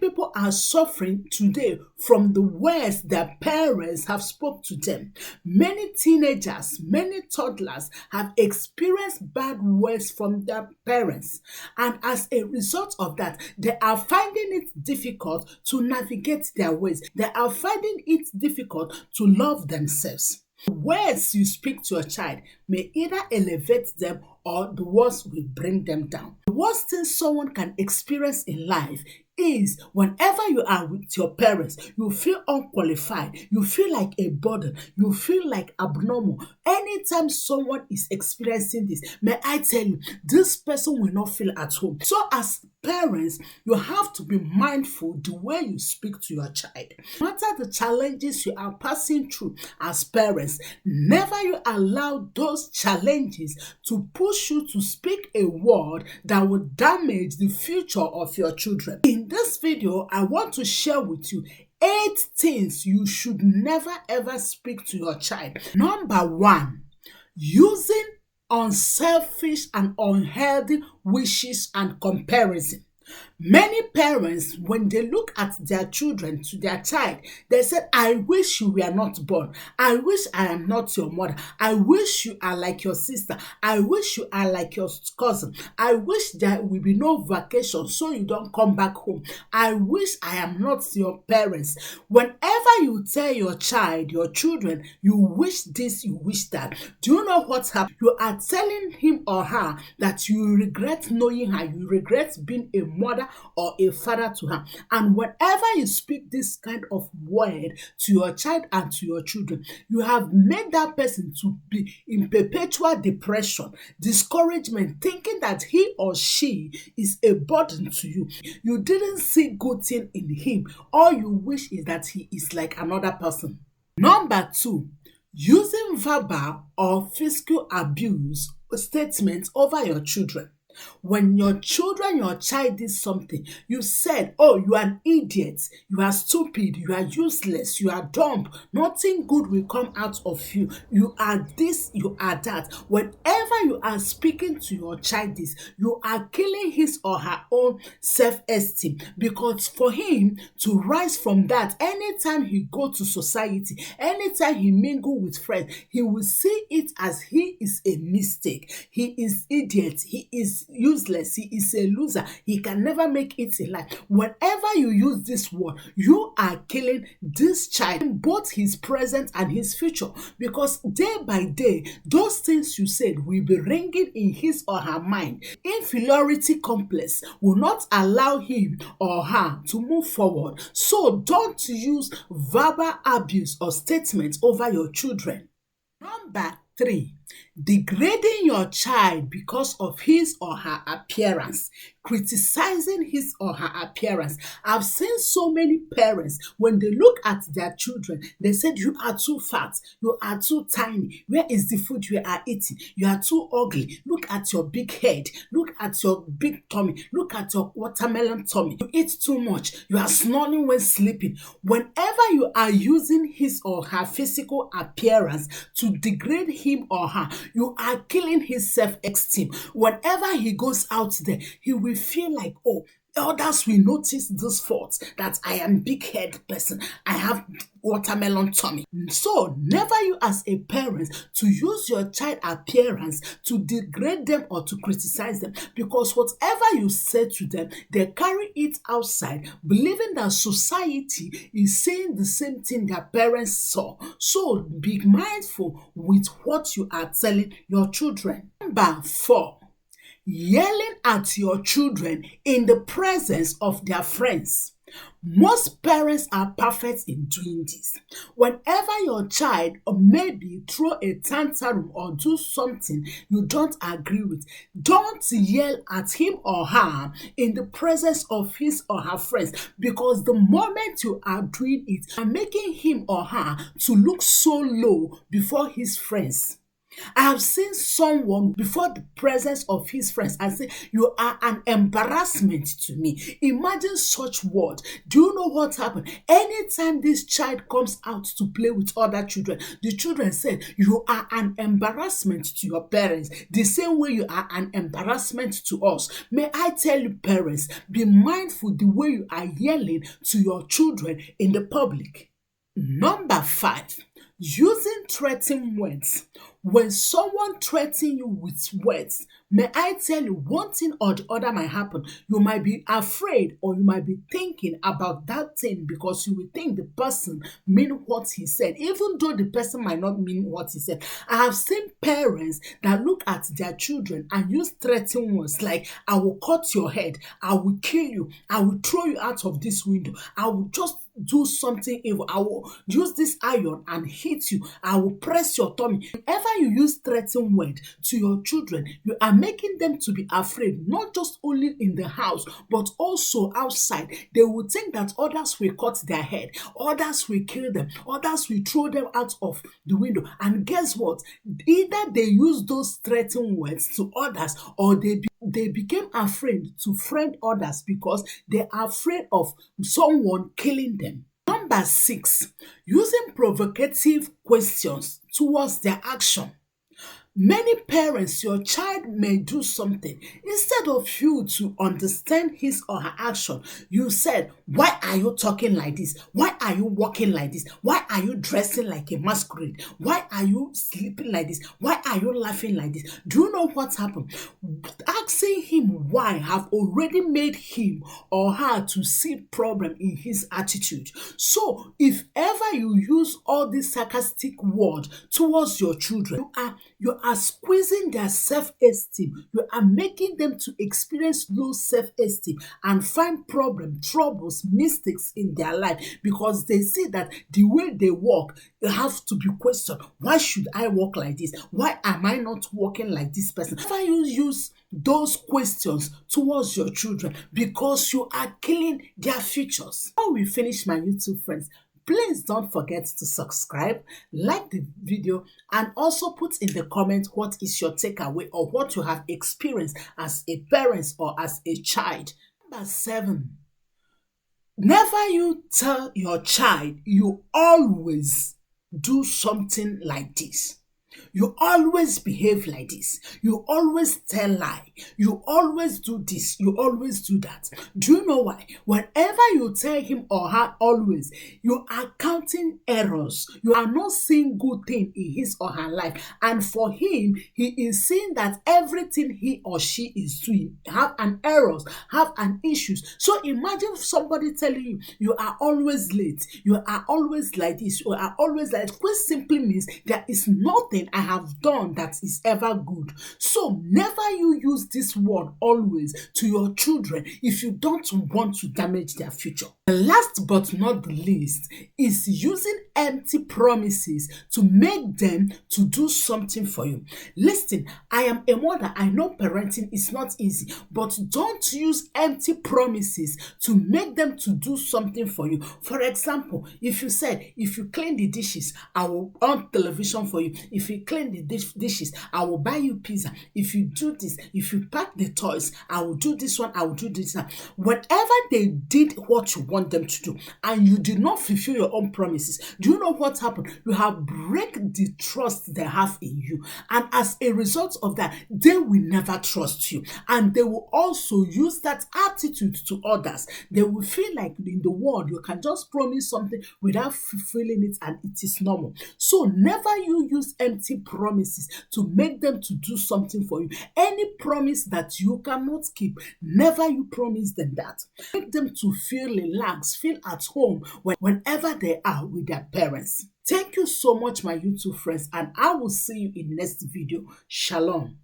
people are suffering today from the words their parents have spoke to them. Many teenagers, many toddlers have experienced bad words from their parents. And as a result of that, they are finding it difficult to navigate their ways. They are finding it difficult to love themselves. The words you speak to your child may either elevate them or the words will bring them down. The worst thing someone can experience in life is whenever you are with your parents, you feel unqualified, you feel like a burden, you feel like abnormal. Anytime someone is experiencing this, may I tell you, this person will not feel at home. So as parents, you have to be mindful the way you speak to your child. No matter the challenges you are passing through as parents, never you allow those challenges to push you to speak a word that will damage the future of your children. In this video, I want to share with you 8 things you should never ever speak to your child. Number 1, using unselfish and unhealthy wishes and comparison. Many parents, when they look at their children, to their child, they said, I wish you were not born. I wish I am not your mother. I wish you are like your sister. I wish you are like your cousin. I wish there will be no vacation so you don't come back home. I wish I am not your parents. Whenever you tell your child, your children, you wish this, you wish that, do you know what happens? You are telling him or her that you regret knowing her, you regret being a mother or a father to her. And whenever you speak this kind of word to your child and to your children, you have made that person to be in perpetual depression, discouragement, thinking that he or she is a burden to you. You didn't see good thing in him. All you wish is that he is like another person. Number 2, using verbal or physical abuse statements over your children. When your child did something, you said, oh, you are an idiot, you are stupid, you are useless, you are dumb, nothing good will come out of you, you are this, you are that. Whenever you are speaking to your child this, you are killing his or her own self-esteem, because for him to rise from that, anytime he go to society, anytime he mingle with friends, he will see it as he is a mistake, he is idiot, he is useless, he is a loser, he can never make it in life. Whenever you use this word, you are killing this child, both his present and his future, because day by day, those things you said will be ringing in his or her mind. Inferiority complex will not allow him or her to move forward. So don't use verbal abuse or statements over your children. Number 3, degrading your child because of his or her appearance, criticizing his or her appearance. I've seen so many parents, when they look at their children, they said, you are too fat, you are too tiny, where is the food you are eating, you are too ugly, look at your big head, look at your big tummy, look at your watermelon tummy, you eat too much, you are snoring when sleeping. Whenever you are using his or her physical appearance to degrade him or her, you are killing his self-esteem. Whenever he goes out there, he will feel like, oh, others will notice this fault, that I am big-headed person, I have watermelon tummy. So never you as a parent to use your child appearance to degrade them or to criticize them, because whatever you say to them, they carry it outside, believing that society is saying the same thing their parents saw. So be mindful with what you are telling your children. Number 4, yelling at your children in the presence of their friends. Most parents are perfect in doing this. Whenever your child or maybe throw a tantrum or do something you don't agree with, don't yell at him or her in the presence of his or her friends, because the moment you are doing it, you are making him or her to look so low before his friends. I have seen someone before the presence of his friends and say, "You are an embarrassment to me." Imagine such word. Do you know what happened? Anytime this child comes out to play with other children, the children said, "You are an embarrassment to your parents, the same way you are an embarrassment to us." May I tell you, parents, be mindful the way you are yelling to your children in the public. Number 5, using threatening words. When someone threatens you with words, may I tell you, one thing or the other might happen. You might be afraid, or you might be thinking about that thing because you will think the person mean what he said, even though the person might not mean what he said. I have seen parents that look at their children and use threatening words like, "I will cut your head, I will kill you, I will throw you out of this window, I will just do something evil, I will use this iron and hit you, I will press your tummy." Whenever you use threatening word to your children, you are making them to be afraid, not just only in the house but also outside. They will think that others will cut their head, others will kill them, others will throw them out of the window. And guess what? Either they use those threatening words to others, or they became afraid to friend others because they are afraid of someone killing them. Number 6, using provocative questions towards their action. Many parents, your child may do something. Instead of you to understand his or her action, you said, "Why are you talking like this? Why are you walking like this? Why are you dressing like a masquerade? Why are you sleeping like this? Why are you laughing like this?" Do you know what happened? Asking him why have already made him or her to see problem in his attitude. So if ever you use all these sarcastic word towards your children, you are squeezing their self-esteem. You are making them to experience low self-esteem and find troubles, mistakes in their life, because they see that the way they walk, they have to be questioned. Why should I walk like this? Why am I not walking like this person? Why you use those questions towards your children, because you are killing their futures. Before we finish, my YouTube friends, please don't forget to subscribe, like the video, and also put in the comment what is your takeaway or what you have experienced as a parent or as a child. Number 7, never you tell your child you always do something like this. You always behave like this. You always tell lie. You always do this. You always do that. Do you know why? Whenever you tell him or her always, you are counting errors. You are not seeing good thing in his or her life. And for him, he is seeing that everything he or she is doing have an errors, have an issues. So imagine somebody telling you, "You are always late. You are always like this. You are always like this," which simply means there is nothing I have done that is ever good. So never you use this word always to your children if you don't want to damage their future. The last but not the least is using empty promises to make them to do something for you. Listen, I am a mother. I know parenting is not easy, but don't use empty promises to make them to do something for you. For example, if you said, "If you clean the dishes, I will on television for you. If you clean the dishes, I will buy you pizza. If you do this, if you pack the toys, I will do this one, I will do this one." Whenever they did what you want them to do and you did not fulfill your own promises, do you know what happened? You have break the trust they have in you, and as a result of that, they will never trust you, and they will also use that attitude to others. They will feel like in the world you can just promise something without fulfilling it, and it is normal. So never you use empty promises to make them to do something for you. Any promise that you cannot keep, never you promise them that. Make them to feel relaxed, feel at home whenever they are with their parents. Thank you so much, my YouTube friends, and I will see you in next video. Shalom.